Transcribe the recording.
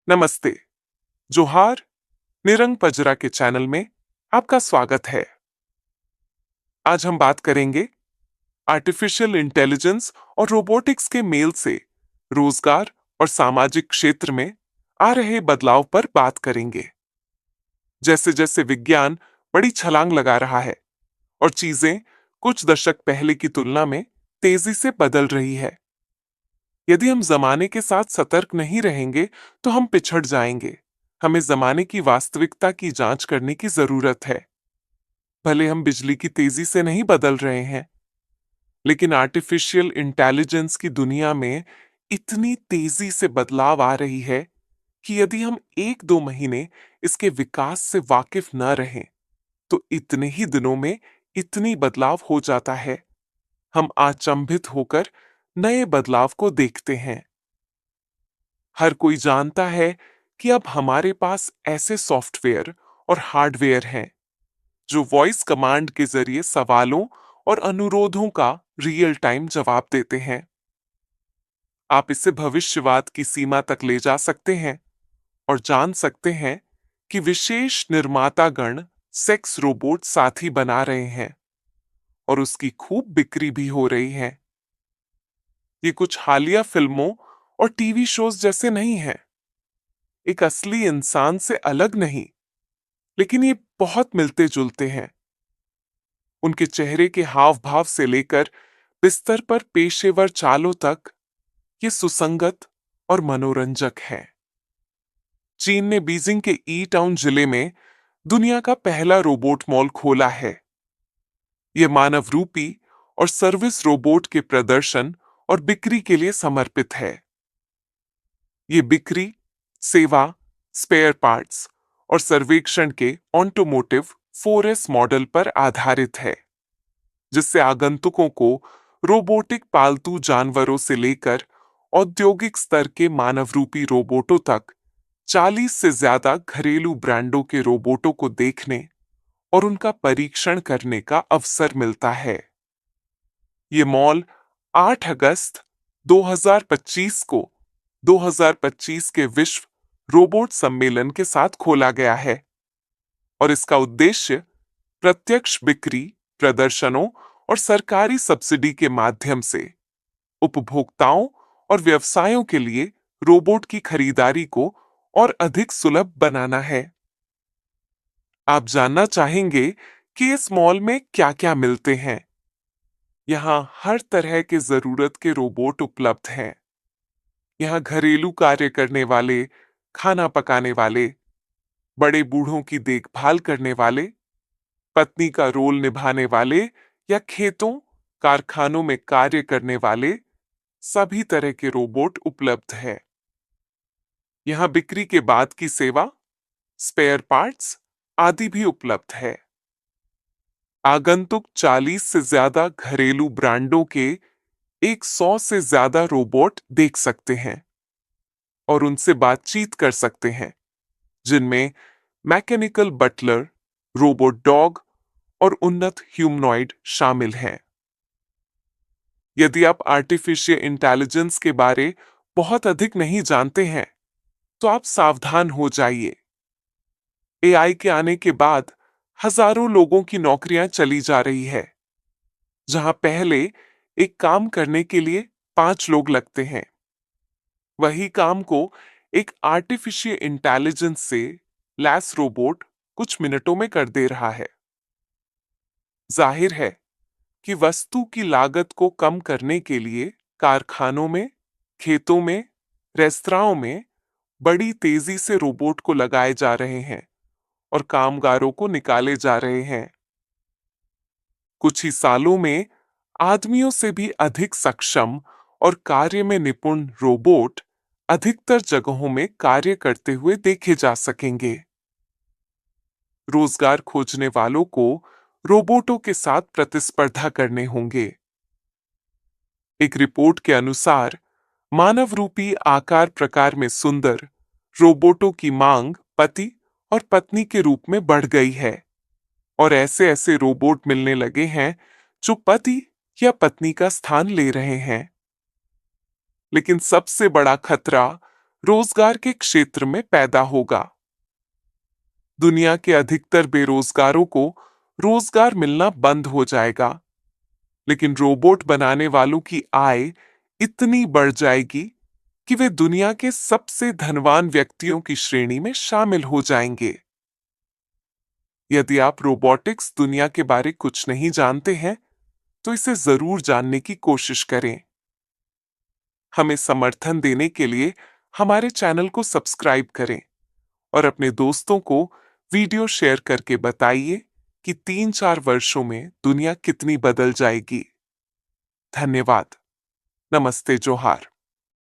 नमस्ते। जोहार। निरंग पजरा के चैनल में आपका स्वागत है। आज हम बात करेंगे आर्टिफिशियल इंटेलिजेंस और रोबोटिक्स के मेल से रोजगार और सामाजिक क्षेत्र में आ रहे बदलाव पर बात करेंगे। जैसे जैसे विज्ञान बड़ी छलांग लगा रहा है और चीजें कुछ दशक पहले की तुलना में तेजी से बदल रही है। यदि हम जमाने के साथ सतर्क नहीं रहेंगे तो हम पिछड़ जाएंगे। हमें जमाने की वास्तविकता की जांच करने की जरूरत है। भले हम बिजली की तेजी से नहीं बदल रहे हैं, लेकिन आर्टिफिशियल इंटेलिजेंस की दुनिया में इतनी तेजी से बदलाव आ रही है कि यदि हम एक दो महीने इसके विकास से वाकिफ न रहें, तो इतने ही दिनों में इतनी बदलाव हो जाता है। हम अचंभित होकर नए बदलाव को देखते हैं। हर कोई जानता है कि अब हमारे पास ऐसे सॉफ्टवेयर और हार्डवेयर हैं जो वॉइस कमांड के जरिए सवालों और अनुरोधों का रियल टाइम जवाब देते हैं। आप इसे भविष्यवाद की सीमा तक ले जा सकते हैं और जान सकते हैं कि विशेष निर्माता गण सेक्स रोबोट साथी बना रहे हैं और उसकी खूब बिक्री भी हो रही है। ये कुछ हालिया फिल्मों और टीवी शोज जैसे नहीं है, एक असली इंसान से अलग नहीं, लेकिन ये बहुत मिलते जुलते हैं। उनके चेहरे के हाव भाव से लेकर बिस्तर पर पेशेवर चालों तक ये सुसंगत और मनोरंजक है। चीन ने बीजिंग के ई टाउन जिले में दुनिया का पहला रोबोट मॉल खोला है। यह मानव रूपी और सर्विस रोबोट के प्रदर्शन और बिक्री के लिए समर्पित है। ये बिक्री, सेवा, स्पेयर पार्ट्स और सर्वेक्षण के ऑटोमोटिव 4S मॉडल पर आधारित है, जिससे आगंतुकों को रोबोटिक पालतू जानवरों से लेकर औद्योगिक स्तर के मानव रूपी रोबोटों तक 40 से ज्यादा घरेलू ब्रांडों के रोबोटों को देखने और उनका परीक्षण करने का अवसर मिलता है। ये मॉल 8 अगस्त 2025 को 2025 के विश्व रोबोट सम्मेलन के साथ खोला गया है और इसका उद्देश्य प्रत्यक्ष बिक्री, प्रदर्शनों और सरकारी सब्सिडी के माध्यम से उपभोक्ताओं और व्यवसायों के लिए रोबोट की खरीदारी को और अधिक सुलभ बनाना है। आप जानना चाहेंगे कि इस मॉल में क्या-क्या मिलते हैं। यहाँ हर तरह के जरूरत के रोबोट उपलब्ध हैं। यहाँ घरेलू कार्य करने वाले, खाना पकाने वाले, बड़े बूढ़ों की देखभाल करने वाले, पत्नी का रोल निभाने वाले या खेतों, कारखानों में कार्य करने वाले सभी तरह के रोबोट उपलब्ध है। यहाँ बिक्री के बाद की सेवा, स्पेयर पार्ट्स आदि भी उपलब्ध है। आगंतुक 40 से ज्यादा घरेलू ब्रांडों के 100 से ज्यादा रोबोट देख सकते हैं और उनसे बातचीत कर सकते हैं, जिनमें मैकेनिकल बटलर, रोबोट डॉग और उन्नत ह्यूमनॉइड शामिल हैं। यदि आप आर्टिफिशियल इंटेलिजेंस के बारे बहुत अधिक नहीं जानते हैं, तो आप सावधान हो जाइए। एआई के आने के बाद हजारों लोगों की नौकरियां चली जा रही है। जहां पहले एक काम करने के लिए 5 लोग लगते हैं, वही काम को एक आर्टिफिशियल इंटेलिजेंस से लैस रोबोट कुछ मिनटों में कर दे रहा है। जाहिर है कि वस्तु की लागत को कम करने के लिए कारखानों में, खेतों में, रेस्तराओं में बड़ी तेजी से रोबोट को लगाए जा रहे हैं और कामगारों को निकाले जा रहे हैं। कुछ ही सालों में आदमियों से भी अधिक सक्षम और कार्य में निपुण रोबोट अधिकतर जगहों में कार्य करते हुए देखे जा सकेंगे। रोजगार खोजने वालों को रोबोटों के साथ प्रतिस्पर्धा करने होंगे। एक रिपोर्ट के अनुसार मानव रूपी आकार प्रकार में सुंदर रोबोटों की मांग पति और पत्नी के रूप में बढ़ गई है और ऐसे ऐसे रोबोट मिलने लगे हैं जो पति या पत्नी का स्थान ले रहे हैं। लेकिन सबसे बड़ा खतरा रोजगार के क्षेत्र में पैदा होगा। दुनिया के अधिकतर बेरोजगारों को रोजगार मिलना बंद हो जाएगा, लेकिन रोबोट बनाने वालों की आय इतनी बढ़ जाएगी कि वे दुनिया के सबसे धनवान व्यक्तियों की श्रेणी में शामिल हो जाएंगे। यदि आप रोबोटिक्स दुनिया के बारे कुछ नहीं जानते हैं, तो इसे जरूर जानने की कोशिश करें। हमें समर्थन देने के लिए हमारे चैनल को सब्सक्राइब करें और अपने दोस्तों को वीडियो शेयर करके बताइए कि 3-4 वर्षों में दुनिया कितनी बदल जाएगी। धन्यवाद। नमस्ते जोहार।